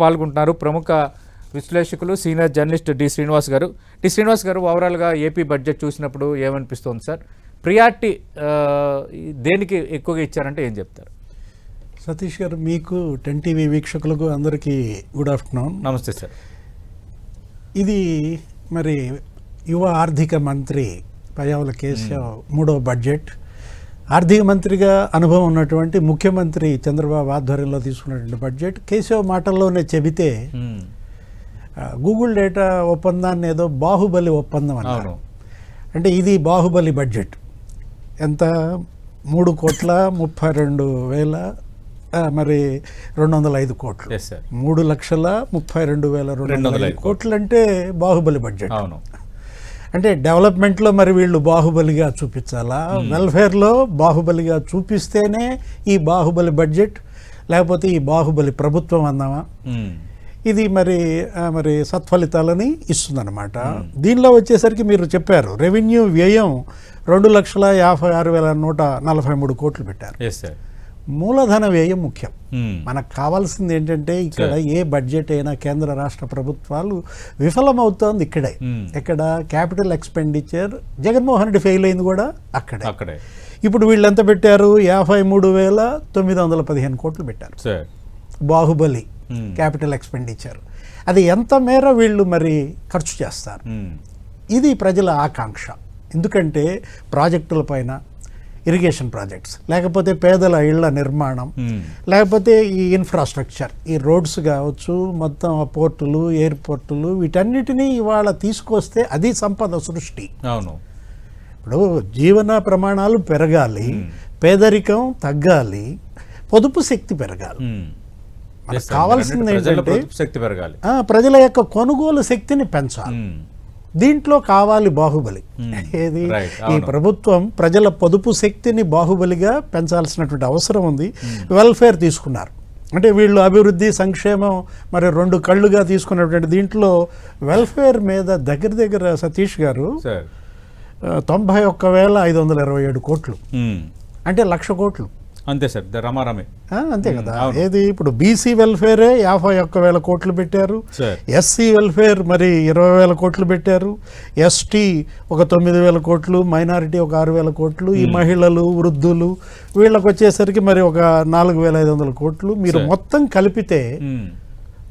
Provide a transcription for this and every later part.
పాల్గొంటున్నారు ప్రముఖ విశ్లేషకులు సీనియర్ జర్నలిస్ట్ డి శ్రీనివాస్ గారు ఓవరాల్గా ఏపీ బడ్జెట్ చూసినప్పుడు ఏమనిపిస్తుంది సార్? ప్రియారిటీ దేనికి ఎక్కువగా ఇచ్చారంటే ఏం చెప్తారు? సతీష్ గారు, మీకు 10 టీవీ వీక్షకులకు అందరికీ గుడ్ ఆఫ్టర్నూన్. నమస్తే సార్. ఇది మరి యువ ఆర్థిక మంత్రి పయ్యావుల కేశవ్ మూడో బడ్జెట్. ఆర్థిక మంత్రిగా అనుభవం ఉన్నటువంటి ముఖ్యమంత్రి చంద్రబాబు ఆధ్వర్యంలో తీసుకున్నటువంటి బడ్జెట్. కేశవ్ మాటల్లోనే చెబితే గూగుల్ డేటా ఒప్పందాన్ని ఏదో బాహుబలి ఒప్పందం అన్నారు. అంటే ఇది బాహుబలి బడ్జెట్. ఎంత? 3,32,000 మరి 205 కోట్లు. 3,32,205 కోట్లు అంటే బాహుబలి బడ్జెట్. అంటే డెవలప్మెంట్లో మరి వీళ్ళు బాహుబలిగా చూపించాలా? వెల్ఫేర్లో బాహుబలిగా చూపిస్తేనే ఈ బాహుబలి బడ్జెట్, లేకపోతే ఈ బాహుబలి ప్రభుత్వం అందామా? ఇది మరి సత్ఫలితాలని ఇస్తుందన్నమాట. దీనిలో వచ్చేసరికి మీరు చెప్పారు, రెవెన్యూ వ్యయం 2,56,143 కోట్లు పెట్టారు. మూలధన వ్యయం ముఖ్యం. మనకు కావాల్సింది ఏంటంటే ఇక్కడ ఏ బడ్జెట్ అయినా కేంద్ర రాష్ట్ర ప్రభుత్వాలు విఫలమవుతోంది ఇక్కడే. ఎక్కడ capital expenditure Jaganmohan Reddy fail అయింది కూడా అక్కడే. ఇప్పుడు వీళ్ళు ఎంత పెట్టారు? 53,915 కోట్లు పెట్టారు బాహుబలి క్యాపిటల్ ఎక్స్పెండిచర్. అది ఎంత మేర వీళ్ళు మరి ఖర్చు చేస్తారు? ఇది ప్రజల ఆకాంక్ష. ఎందుకంటే ప్రాజెక్టుల పైన, ఇరిగేషన్ ప్రాజెక్ట్స్, లేకపోతే పేదల ఇళ్ల నిర్మాణం, లేకపోతే ఈ ఇన్ఫ్రాస్ట్రక్చర్, ఈ రోడ్స్ కావచ్చు, మొత్తం పోర్టులు, ఎయిర్పోర్టులు, వీటన్నిటినీ ఇవాళ తీసుకొస్తే అది సంపద సృష్టి. ఇప్పుడు జీవన ప్రమాణాలు పెరగాలి, పేదరికం తగ్గాలి, పొదుపు శక్తి పెరగాలి. మనకు కావాల్సింది ఏంటంటే ప్రజల యొక్క కొనుగోలు శక్తిని పెంచాలి. దీంట్లో కావాలి బాహుబలి. ఏది? ఈ ప్రభుత్వం ప్రజల పొదుపు శక్తిని బాహుబలిగా పెంచాల్సినటువంటి అవసరం ఉంది. వెల్ఫేర్ తీసుకున్నారు అంటే వీళ్ళు అభివృద్ధి, సంక్షేమం మరి 2 కళ్ళుగా తీసుకున్నటువంటి దీంట్లో వెల్ఫేర్ మీద దగ్గర సతీష్ గారు 91,527 కోట్లు, అంటే 1,00,000 కోట్లు. అంతే సార్, రమారమే అంతే కదా. ఏది? ఇప్పుడు బీసీ వెల్ఫేరే 51,000 కోట్లు పెట్టారు, ఎస్సీ వెల్ఫేర్ మరి 20,000 కోట్లు పెట్టారు, ఎస్టీ ఒక 9,000 కోట్లు, మైనారిటీ ఒక 6,000 కోట్లు, ఈ మహిళలు, వృద్ధులు వీళ్ళకి వచ్చేసరికి మరి ఒక 4,500 కోట్లు. మీరు మొత్తం కలిపితే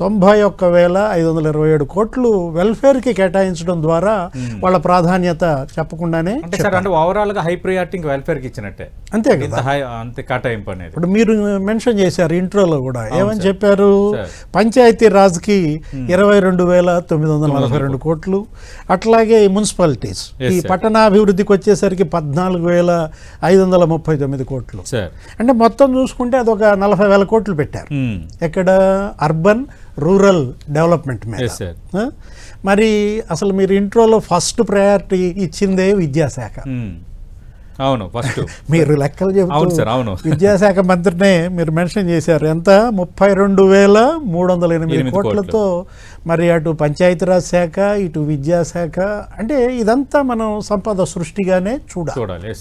91,527 కోట్లు వెల్ఫేర్కి కేటాయించడం ద్వారా వాళ్ళ ప్రాధాన్యత చెప్పకుండానే ఓవరాల్ గా హై ప్రయారిటీ వెల్ఫేర్కి ఇచ్చినట్టే. అంతే కదా, అంతే కేటాయింపు అనేది. ఇప్పుడు మీరు మెన్షన్ చేశారు ఇంట్రోలో కూడా, ఏమని చెప్పారు? పంచాయతీ రాజ్కి 22,942 కోట్లు. అట్లాగే మున్సిపాలిటీస్, ఈ పట్టణాభివృద్ధికి వచ్చేసరికి 14,539 కోట్లు. అంటే మొత్తం చూసుకుంటే అదొక 40,000 కోట్లు పెట్టారు. ఎక్కడ? అర్బన్ రూరల్ డెవలప్మెంట్ మీద. మరి అసలు మీరు ఇంట్రోలో ఫస్ట్ ప్రయారిటీ ఇచ్చిందే విద్యాశాఖ. అవును, ఫస్ట్ మీరు లెక్కలు చెబుతూ విద్యాశాఖ మంత్రినే మీరు మెన్షన్ చేశారు. ఎంత? 32,308 కోట్లతో మరి అటు పంచాయతీరాజ్ శాఖ, ఇటు విద్యాశాఖ. అంటే ఇదంతా మనం సంపద సృష్టిగానే చూడాలి.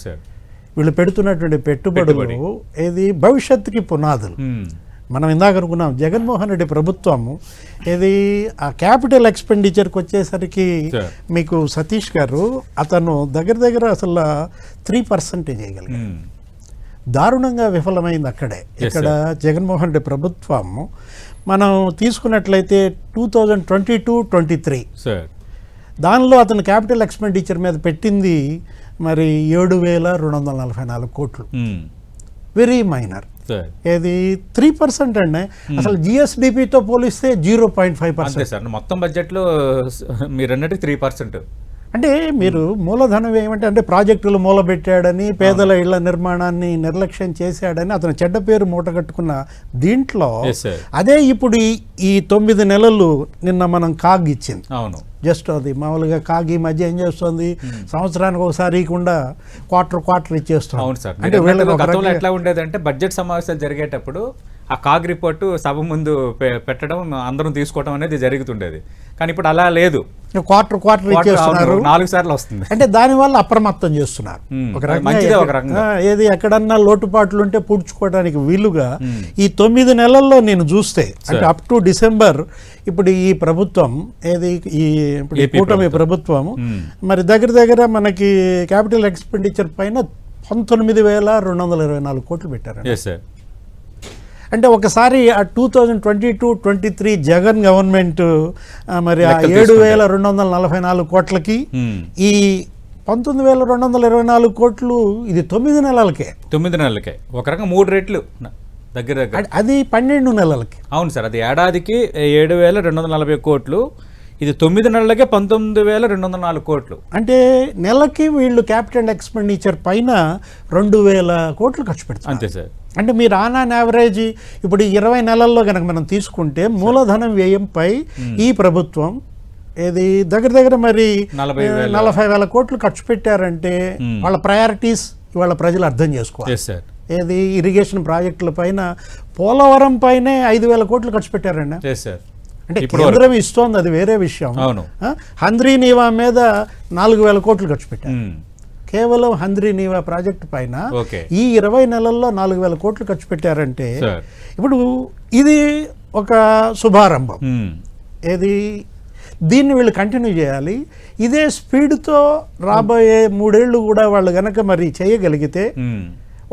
వీళ్ళు పెడుతున్నటువంటి పెట్టుబడులు ఏది? భవిష్యత్తుకి పునాదులు. మనం ఇందాక అనుకున్నాం, జగన్మోహన్ రెడ్డి ప్రభుత్వము ఏది ఆ క్యాపిటల్ ఎక్స్పెండిచర్కి వచ్చేసరికి మీకు సతీష్ గారు, అతను దగ్గర అసలు 3% చేయగలిగారు. దారుణంగా విఫలమైంది అక్కడే. ఇక్కడ జగన్మోహన్ రెడ్డి ప్రభుత్వము మనం తీసుకున్నట్లయితే 2022-23 దానిలో అతను క్యాపిటల్ ఎక్స్పెండిచర్ మీద పెట్టింది మరి 7,244 కోట్లు. Very minor. ఏది? 3% అండి. అసలు జిఎస్డిపితో పోలిస్తే 0.5%. మొత్తం బడ్జెట్లో మీరు అన్నట్టు 3%. అంటే మీరు మూలధనం ఏమంటే అంటే ప్రాజెక్టులు మూలబెట్టాడని, పేదల ఇళ్ల నిర్మాణాన్ని నిర్లక్ష్యం చేశాడని అతను చెడ్డ పేరు మూటగట్టుకున్న దీంట్లో అదే ఇప్పుడు ఈ 9 నెలలు నిన్న మనం కాగ్ ఇచ్చింది. అవును, జస్ట్ అది మామూలుగా కాగ్ ఈ మధ్య ఏం చేస్తుంది, సంవత్సరానికి ఒకసారి ఇవ్వకుండా క్వార్టర్ ఇచ్చేస్తుంది. అవును సార్. అంటే ఎట్లా ఉండేది అంటే బడ్జెట్ సమావేశాలు జరిగేటప్పుడు ఆ కాగ్ రిపోర్టు సభ ముందు పెట్టడం అందరం తీసుకోవడం అనేది జరుగుతుండేది. కానీ ఇప్పుడు అలా లేదు, క్వార్టర్ ఇచ్చేస్తున్నారు, 4 సార్లు వస్తుంది. అంటే దానివల్ల అప్రమత్తం చేస్తున్నారు. ఒక రకంగా ఏది ఎక్కడన్నా లోటుపాట్లు ఉంటే పూడ్చుకోవడానికి వీలుగా ఈ 9 నెలల్లో నేను చూస్తే, అంటే అప్ టు డిసెంబర్ ఇప్పుడు ఈ ప్రభుత్వం ఏది ఈ కూటమి ప్రభుత్వం మరి దగ్గర మనకి క్యాపిటల్ ఎక్స్పెండిచర్ పైన 19,224 కోట్లు పెట్టారు. అంటే ఒకసారి ఆ 2022-23 జగన్ గవర్నమెంట్ మరి ఆ 7,244 కోట్లకి ఈ 19,224 కోట్లు ఇది 9 నెలలకే. 9 నెలలకే ఒక రకంగా 3 రెట్లు దగ్గర అది 12 నెలలకి. అవును సార్, అది ఏడాదికి 7,240 కోట్లు, ఇది 9 నెలలకే 19,204 కోట్లు. అంటే నెలకి వీళ్ళు క్యాపిటల్ ఎక్స్పెండిచర్ పైన 2,000 కోట్లు ఖర్చు పెడతారు. అంతే సార్. అంటే మీరు ఆన్ యావరేజ్ ఇప్పుడు 20 నెలల్లో కనుక మనం తీసుకుంటే మూలధనం వ్యయంపై ఈ ప్రభుత్వం ఏది దగ్గర మరి 40,000 కోట్లు ఖర్చు పెట్టారంటే వాళ్ళ ప్రయారిటీస్ వాళ్ళ ప్రజలు అర్థం చేసుకోవాలి. ఏది ఇరిగేషన్ ప్రాజెక్టుల పైన పోలవరం పైనే 5,000 కోట్లు ఖర్చు పెట్టారండి. అంటే కేంద్రం ఇస్తోంది, అది వేరే విషయం. హంద్రీ నీవా మీద 4,000 కోట్లు ఖర్చు పెట్టారు. కేవలం హంద్రీ నీవా ప్రాజెక్టు పైన ఈ 20 నెలల్లో 4,000 కోట్లు ఖర్చు పెట్టారంటే ఇప్పుడు ఇది ఒక శుభారంభం. ఏది దీన్ని వీళ్ళు కంటిన్యూ చేయాలి. ఇదే స్పీడ్తో రాబోయే 3 ఏళ్ళు కూడా వాళ్ళు గనక మరి చేయగలిగితే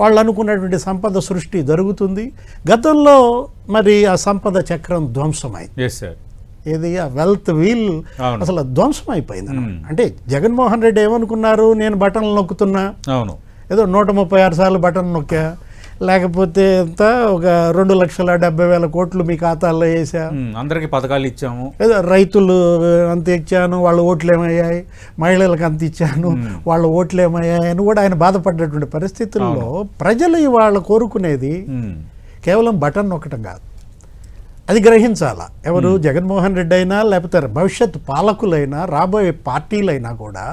వాళ్ళు అనుకున్నటువంటి సంపద సృష్టి జరుగుతుంది. గతంలో మరి ఆ సంపద చక్రం ధ్వంసమైంది. ఏది ఆ వెల్త్ వీల్ అసలు ధ్వంసం అయిపోయింది. అంటే జగన్మోహన్ రెడ్డి ఏమనుకున్నారు, నేను బటన్లు నొక్కుతున్నా, ఏదో 136 సార్లు బటన్ నొక్కా, లేకపోతే ఎంత ఒక 2,70,000 కోట్లు మీ ఖాతాల్లో వేసా, అందరికి పథకాలు ఇచ్చాము, ఏదో రైతులు అంత ఇచ్చాను వాళ్ళ ఓట్లు ఏమయ్యాయి, మహిళలకు అంత ఇచ్చాను వాళ్ళ ఓట్లు ఏమయ్యాయి అని కూడా ఆయన బాధపడ్డటువంటి పరిస్థితుల్లో ప్రజలు ఇవాళ కోరుకునేది కేవలం బటన్ నొక్కటం కాదు, అది గ్రహించాలా. ఎవరు జగన్మోహన్ రెడ్డి అయినా లేకపోతే భవిష్యత్ పాలకులైనా రాబోయే పార్టీలైనా కూడా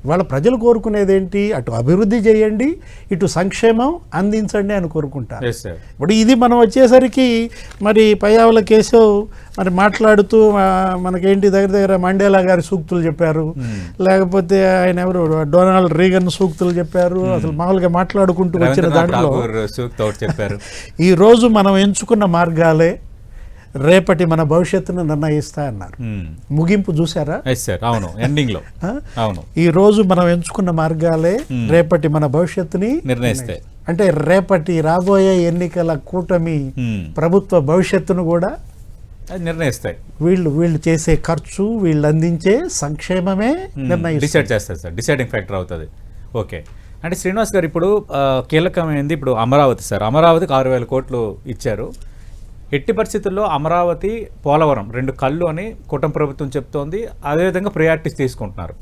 ఇవాళ ప్రజలు కోరుకునేది ఏంటి, అటు అభివృద్ధి చేయండి ఇటు సంక్షేమం అందించండి అని కోరుకుంటారు. ఇప్పుడు ఇది మనం వచ్చేసరికి మరి పయ్యావుల కేశవ్ మరి మాట్లాడుతూ మనకేంటి దగ్గర మండేలా గారి సూక్తులు చెప్పారు, లేకపోతే ఆయన ఎవరు డొనాల్డ్ రీగన్ సూక్తులు చెప్పారు. అసలు మామూలుగా మాట్లాడుకుంటూ వచ్చిన దాంట్లో ఈ రోజు మనం ఎంచుకున్న మార్గాలే రేపటి మన భవిష్యత్తును నిర్ణయిస్తా అన్నారు. ముగింపు చూసారా? అవును, ఎండింగ్ లో ఈ రోజు మనం ఎంచుకున్న మార్గాలే రేపటి మన భవిష్యత్తుని నిర్ణయిస్తాయి. అంటే రేపటి రాబోయే ఎన్నికల కూటమి ప్రభుత్వ భవిష్యత్తును కూడా నిర్ణయిస్తాయి. వీళ్ళు చేసే ఖర్చు, వీళ్ళు అందించే సంక్షేమమే డిసైడ్ చేస్తారు సార్, డిసైడింగ్ ఫ్యాక్టర్ అవుతుంది. ఓకే, అంటే శ్రీనివాస్ గారు ఇప్పుడు కీలకమైంది ఇప్పుడు అమరావతి సార్. అమరావతికి 6,000 కోట్లు ఇచ్చారు. ఎట్టి పరిస్థితుల్లో అమరావతి, పోలవరం 2 కళ్ళు అని కూటమి ప్రభుత్వం చెప్తోంది. అదేవిధంగా ప్రయారిటీస్ తీసుకుంటున్నారు.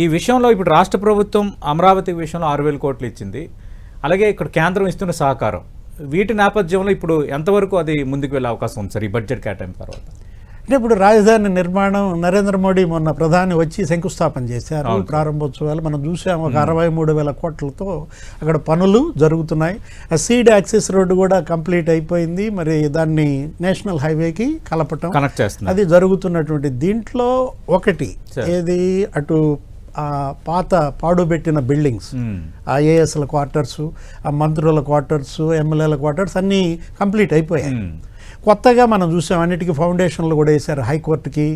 ఈ విషయంలో ఇప్పుడు రాష్ట్ర ప్రభుత్వం అమరావతి విషయంలో 6,000 కోట్లు ఇచ్చింది. అలాగే ఇక్కడ కేంద్రం ఇస్తున్న సహకారం, వీటి నేపథ్యంలో ఇప్పుడు ఎంతవరకు అది ముందుకు వెళ్ళే అవకాశం ఉంది సార్ ఈ బడ్జెట్ కేటాయింపు తర్వాత? అంటే ఇప్పుడు రాజధాని నిర్మాణం నరేంద్ర మోడీ మొన్న ప్రధాని వచ్చి శంకుస్థాపన చేశారు, ప్రారంభోత్సవాలు మనం చూసాము. ఒక 63,000 కోట్లతో అక్కడ పనులు జరుగుతున్నాయి. ఆ సీడ్ యాక్సెస్ రోడ్డు కూడా కంప్లీట్ అయిపోయింది. మరి దాన్ని నేషనల్ హైవేకి కలపటం అది జరుగుతున్నటువంటి దీంట్లో ఒకటి ఏది అటు ఆ పాత పాడుబెట్టిన బిల్డింగ్స్, ఐఏఎస్ల క్వార్టర్స్, ఆ మంత్రుల క్వార్టర్స్, ఎమ్మెల్యేల క్వార్టర్స్ అన్నీ కంప్లీట్ అయిపోయాయి. కొత్తగా మనం చూసాం అన్నిటికీ ఫౌండేషన్లు కూడా వేశారు. హైకోర్టుకి,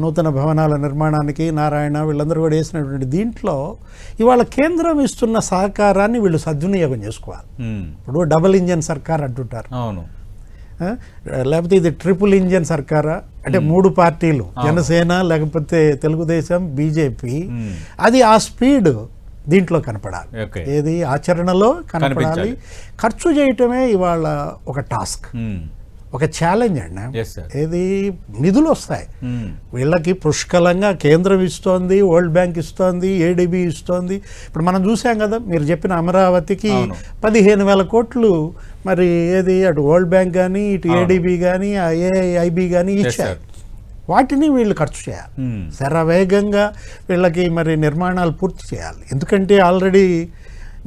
నూతన భవనాల నిర్మాణానికి నారాయణ వీళ్ళందరూ కూడా వేసినటువంటి దీంట్లో ఇవాళ కేంద్రం ఇస్తున్న సహకారాన్ని వీళ్ళు సద్వినియోగం చేసుకోవాలి. ఇప్పుడు డబుల్ ఇంజన్ సర్కార్ అంటుంటారు, లేకపోతే ఇది ట్రిపుల్ ఇంజన్ సర్కారా అంటే 3 పార్టీలు జనసేన లేకపోతే తెలుగుదేశం బీజేపీ, అది ఆ స్పీడ్ దీంట్లో కనపడాలి. ఏది ఆచరణలో కనపడాలి. ఖర్చు చేయటమే ఇవాళ ఒక టాస్క్, ఒక ఛాలెంజ్ అండి. ఏది నిధులు వస్తాయి వీళ్ళకి పుష్కలంగా, కేంద్రం ఇస్తోంది, వరల్డ్ బ్యాంక్ ఇస్తోంది, ఏడీబీ ఇస్తోంది. ఇప్పుడు మనం చూసాం కదా, మీరు చెప్పిన అమరావతికి 15,000 కోట్లు మరి ఏది అటు వరల్డ్ బ్యాంక్ కానీ ఇటు ఏడీబీ కానీ ఏఐఐబి కానీ ఇచ్చారు. వాటిని వీళ్ళు ఖర్చు చేయాలి, శరవేగంగా వీళ్ళకి మరి నిర్మాణాలు పూర్తి చేయాలి. ఎందుకంటే ఆల్రెడీ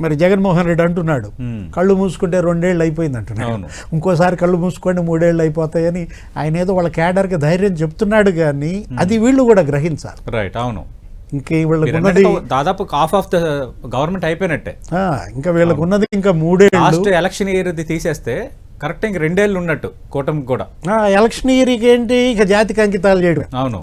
మరి జగన్మోహన్ రెడ్డి అంటున్నాడు Hmm. కళ్ళు మూసుకుంటే 2 ఏళ్ళు అయిపోయింది అంటున్నాడు. అవును. ఇంకోసారి కళ్ళు మూసుకోండి 3 ఏళ్ళు అయిపోతాయని ఆయన ఏదో వాళ్ళ క్యాడర్కి ధైర్యం చెప్తున్నాడు, కానీ అది వీళ్ళు కూడా గ్రహించాలి. రైట్, అవును. ఇంక వీళ్ళకు మీరు ఉన్నది అన్నట్టు దాదాపు హాఫ్ ఆఫ్ ద గవర్నమెంట్ అయిపోయినట్టే. ఇంకా వీళ్ళకు ఉన్నది ఇంకా 3 ఏళ్ళు. లాస్ట్ ఎలక్షన్ ఇయర్ తీసేస్తే కరెక్ట్ ఇంక 2 ఏళ్ళు ఉన్నట్టు కూటమికి కూడా. ఎలక్షన్ ఇయర్కి ఏంటి ఇక జాతికి అంకితాలు చేయడం. అవును.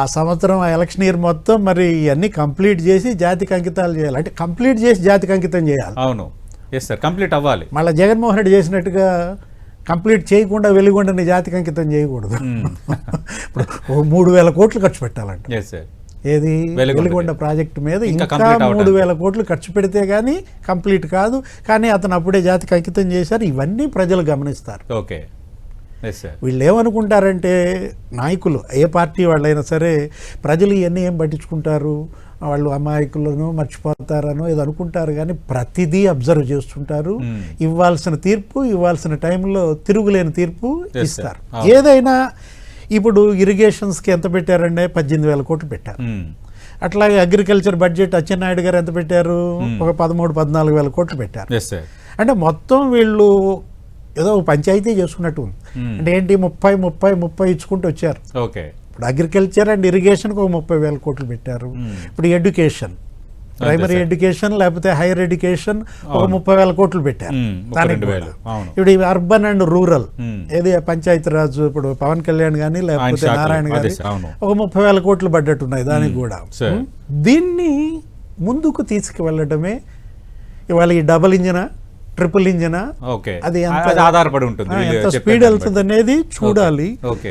ఆ సంవత్సరం ఆ ఎలక్షన్ ఇయర్ మొత్తం మరి ఇవన్నీ కంప్లీట్ చేసి జాతికి అంకితాలు చేయాలి. అంటే కంప్లీట్ చేసి జాతికి అంకితం చేయాలి. అవును, ఎస్ సార్, కంప్లీట్ అవ్వాలి. మళ్ళీ జగన్మోహన్ రెడ్డి చేసినట్టుగా కంప్లీట్ చేయకుండా వెలుగొండని జాతికి అంకితం చేయకూడదు. ఇప్పుడు 3,000 కోట్లు ఖర్చు పెట్టాలంట. Yes sir. ఏది వెలుగొండ వెలుగొండ ప్రాజెక్టు మీద ఇంకా ఇంకా complete అవడానికి. 3,000 కోట్లు ఖర్చు పెడితే కానీ కంప్లీట్ కాదు. కానీ అతను అప్పుడే జాతికి అంకితం చేశారు. ఇవన్నీ ప్రజలు గమనిస్తారు. Okay, yes sir. వీళ్ళు ఏమనుకుంటారంటే నాయకులు ఏ పార్టీ వాళ్ళైనా సరే ప్రజలు ఇవన్నీ ఏం పట్టించుకుంటారు, వాళ్ళు అమాయకులను మర్చిపోతారనో ఏదో అనుకుంటారు, కానీ ప్రతిదీ అబ్జర్వ్ చేస్తుంటారు. ఇవ్వాల్సిన తీర్పు ఇవ్వాల్సిన టైంలో తిరుగులేని తీర్పు sir. ఇస్తారు. అవును. ఏదైనా ఇప్పుడు ఇరిగేషన్స్కి ఎంత పెట్టారంటే 18,000 కోట్లు పెట్టారు. అట్లాగే అగ్రికల్చర్ బడ్జెట్ అచ్చెన్నాయుడు గారు ఎంత పెట్టారు, ఒక 13,000-14,000 కోట్లు పెట్టారు. Yes sir. అంటే మొత్తం వీళ్ళు ఏదో పంచాయతీ చేసుకున్నట్టు ఉంది. అంటే ఏంటి 30 ఇచ్చుకుంటూ వచ్చారు. ఓకే. ఇప్పుడు అగ్రికల్చర్ అండ్ ఇరిగేషన్కి ఒక 30,000 కోట్లు పెట్టారు. ఇప్పుడు ఎడ్యుకేషన్, ప్రైమరీ ఎడ్యుకేషన్ లేకపోతే హైయర్ ఎడ్యుకేషన్ ఒక 30,000 కోట్లు పెట్టారు. దానికి 32,000. కూడా. అవును. ఇప్పుడు ఇవి అర్బన్ అండ్ రూరల్ ఏది పంచాయతీ రాజు, ఇప్పుడు పవన్ కళ్యాణ్ కానీ లేకపోతే శాఖలో. నారాయణ అదే గారి సార్, అవును. ఒక 30,000 కోట్లు బడ్జెట్ ఉన్నాయి దానికి కూడా. సరే. దీన్ని ముందుకు తీసుకువెళ్ళడమే ఇవాళ ఈ డబుల్ ఇంజినా ట్రిపుల్ ఇంజినా ఓకే, అది ఎంత అది ఆధారపడి ఉంటుంది. వీళ్ళు ఎంత చెప్పే స్పీడ్ దాన్ని వెళ్తుంది అనేది చూడాలి. ఓకే.